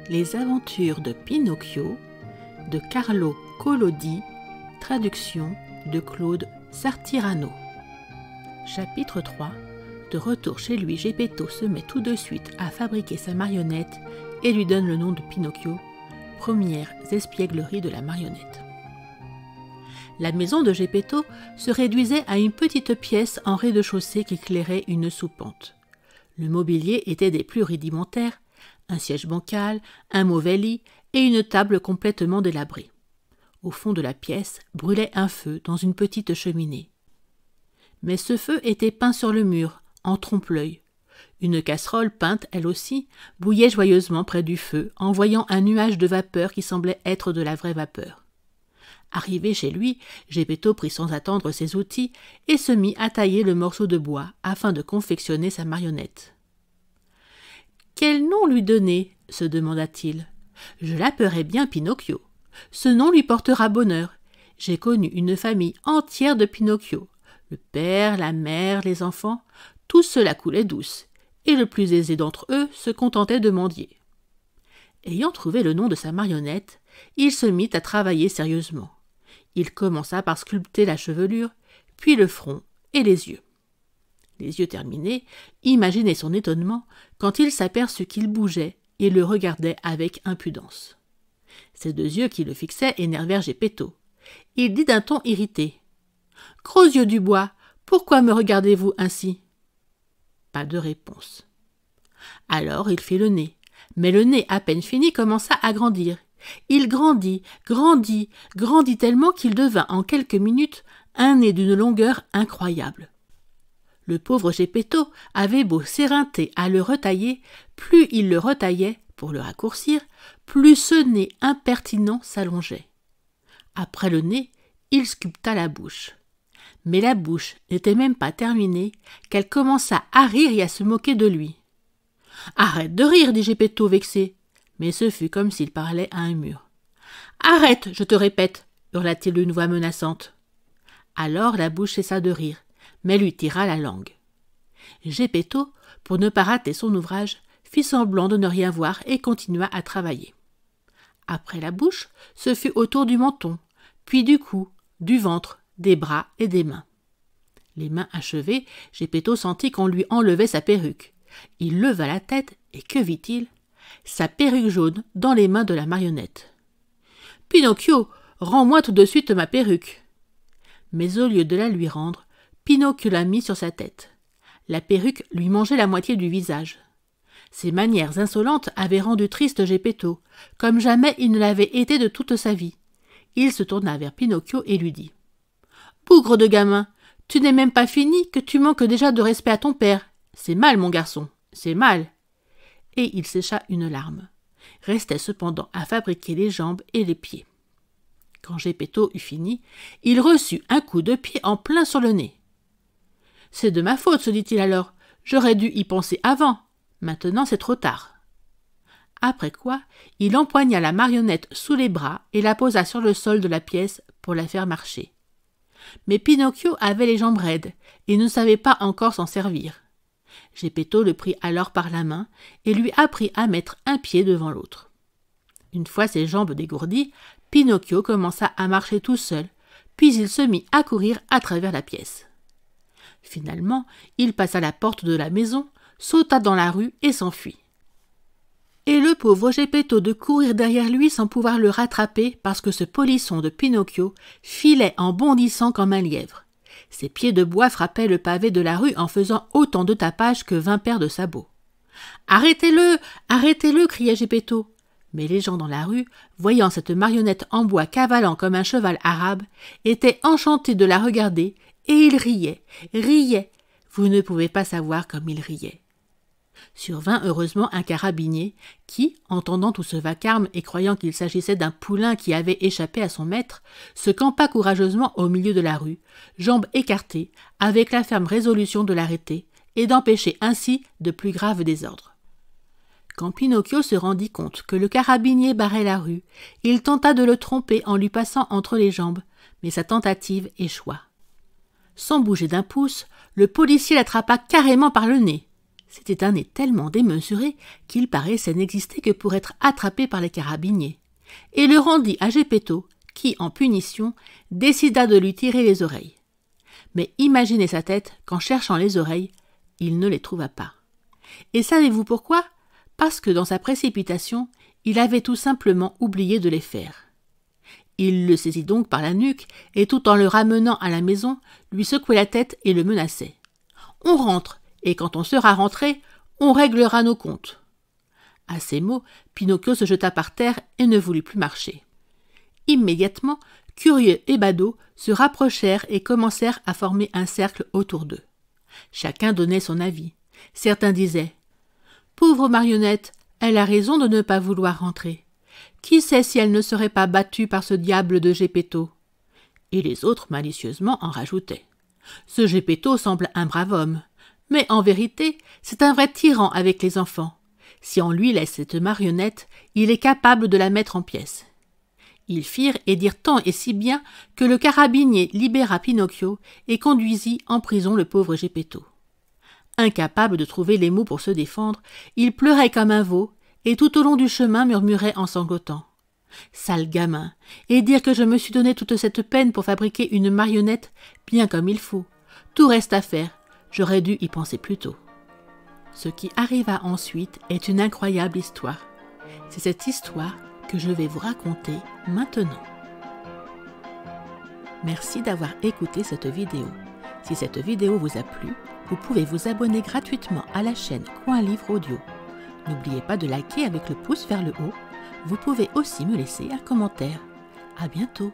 Les aventures de Pinocchio de Carlo Collodi, traduction de Claude Sartirano. Chapitre 3. De retour chez lui, Geppetto se met tout de suite à fabriquer sa marionnette et lui donne le nom de Pinocchio, premières espiègleries de la marionnette. La maison de Geppetto se réduisait à une petite pièce en rez-de-chaussée qu'éclairait une soupente. Le mobilier était des plus rudimentaires, un siège bancal, un mauvais lit et une table complètement délabrée. Au fond de la pièce brûlait un feu dans une petite cheminée. Mais ce feu était peint sur le mur, en trompe-l'œil. Une casserole peinte, elle aussi, bouillait joyeusement près du feu, envoyant un nuage de vapeur qui semblait être de la vraie vapeur. Arrivé chez lui, Geppetto prit sans attendre ses outils et se mit à tailler le morceau de bois afin de confectionner sa marionnette. « Quel nom lui donner ?» se demanda-t-il. « Je l'appellerai bien Pinocchio. Ce nom lui portera bonheur. J'ai connu une famille entière de Pinocchio. Le père, la mère, les enfants, tout cela coulait douce, et le plus aisé d'entre eux se contentait de mendier. » Ayant trouvé le nom de sa marionnette, il se mit à travailler sérieusement. Il commença par sculpter la chevelure, puis le front et les yeux. Les yeux terminés, imaginez son étonnement quand il s'aperçut qu'il bougeait et le regardait avec impudence. Ces deux yeux qui le fixaient énervèrent Geppetto. Il dit d'un ton irrité : « Gros yeux du bois, pourquoi me regardez-vous ainsi ?» Pas de réponse. Alors il fit le nez, mais le nez à peine fini commença à grandir. Il grandit tellement qu'il devint en quelques minutes un nez d'une longueur incroyable. Le pauvre Geppetto avait beau s'éreinter à le retailler, plus il le retaillait, pour le raccourcir, plus ce nez impertinent s'allongeait. Après le nez, il sculpta la bouche. Mais la bouche n'était même pas terminée qu'elle commença à rire et à se moquer de lui. « Arrête de rire » dit Geppetto vexé, mais ce fut comme s'il parlait à un mur. « Arrête, je te répète » hurla-t-il d'une voix menaçante. Alors la bouche cessa de rire, mais lui tira la langue. Geppetto, pour ne pas rater son ouvrage, fit semblant de ne rien voir et continua à travailler. Après la bouche, ce fut au tour du menton, puis du cou, du ventre, des bras et des mains. Les mains achevées, Geppetto sentit qu'on lui enlevait sa perruque. Il leva la tête et que vit-il ? Sa perruque jaune dans les mains de la marionnette. « Pinocchio, rends-moi tout de suite ma perruque !» Mais au lieu de la lui rendre, Pinocchio la mit sur sa tête. La perruque lui mangeait la moitié du visage. Ses manières insolentes avaient rendu triste Geppetto, comme jamais il ne l'avait été de toute sa vie. Il se tourna vers Pinocchio et lui dit : « Bougre de gamin, tu n'es même pas fini que tu manques déjà de respect à ton père. C'est mal, mon garçon, c'est mal. » Et il sécha une larme. Restait cependant à fabriquer les jambes et les pieds. Quand Geppetto eut fini, il reçut un coup de pied en plein sur le nez. « C'est de ma faute, se dit-il alors. J'aurais dû y penser avant. Maintenant, c'est trop tard. » Après quoi, il empoigna la marionnette sous les bras et la posa sur le sol de la pièce pour la faire marcher. Mais Pinocchio avait les jambes raides et ne savait pas encore s'en servir. Geppetto le prit alors par la main et lui apprit à mettre un pied devant l'autre. Une fois ses jambes dégourdies, Pinocchio commença à marcher tout seul, puis il se mit à courir à travers la pièce. Finalement, il passa la porte de la maison, sauta dans la rue et s'enfuit. Et le pauvre Geppetto de courir derrière lui sans pouvoir le rattraper parce que ce polisson de Pinocchio filait en bondissant comme un lièvre. Ses pieds de bois frappaient le pavé de la rue en faisant autant de tapage que 20 paires de sabots. « Arrêtez-le, arrêtez-le » criait Geppetto. Mais les gens dans la rue, voyant cette marionnette en bois cavalant comme un cheval arabe, étaient enchantés de la regarder et ils riaient. Vous ne pouvez pas savoir comme ils riaient. Survint heureusement un carabinier qui, entendant tout ce vacarme et croyant qu'il s'agissait d'un poulain qui avait échappé à son maître, se campa courageusement au milieu de la rue, jambes écartées, avec la ferme résolution de l'arrêter et d'empêcher ainsi de plus graves désordres. Quand Pinocchio se rendit compte que le carabinier barrait la rue, il tenta de le tromper en lui passant entre les jambes, mais sa tentative échoua. Sans bouger d'un pouce, le policier l'attrapa carrément par le nez. C'était un nez tellement démesuré qu'il paraissait n'exister que pour être attrapé par les carabiniers, et le rendit à Geppetto, qui, en punition, décida de lui tirer les oreilles. Mais imaginez sa tête qu'en cherchant les oreilles, il ne les trouva pas. Et savez-vous pourquoi? Parce que dans sa précipitation, il avait tout simplement oublié de les faire. Il le saisit donc par la nuque et tout en le ramenant à la maison, lui secouait la tête et le menaçait. « On rentre, et quand on sera rentré, on réglera nos comptes. » À ces mots, Pinocchio se jeta par terre et ne voulut plus marcher. Immédiatement, Curieux et Badaud se rapprochèrent et commencèrent à former un cercle autour d'eux. Chacun donnait son avis. Certains disaient « Pauvre marionnette, elle a raison de ne pas vouloir rentrer. Qui sait si elle ne serait pas battue par ce diable de Geppetto ?» Et les autres malicieusement en rajoutaient « Ce Geppetto semble un brave homme, mais en vérité, c'est un vrai tyran avec les enfants. Si on lui laisse cette marionnette, il est capable de la mettre en pièces. » Ils firent et dirent tant et si bien que le carabinier libéra Pinocchio et conduisit en prison le pauvre Geppetto. Incapable de trouver les mots pour se défendre, il pleurait comme un veau et tout au long du chemin murmurait en sanglotant « Sale gamin, et dire que je me suis donné toute cette peine pour fabriquer une marionnette bien comme il faut. Tout reste à faire, j'aurais dû y penser plus tôt. » Ce qui arriva ensuite est une incroyable histoire. C'est cette histoire que je vais vous raconter maintenant. Merci d'avoir écouté cette vidéo. Si cette vidéo vous a plu, vous pouvez vous abonner gratuitement à la chaîne Coin Livre Audio. N'oubliez pas de liker avec le pouce vers le haut. Vous pouvez aussi me laisser un commentaire. À bientôt.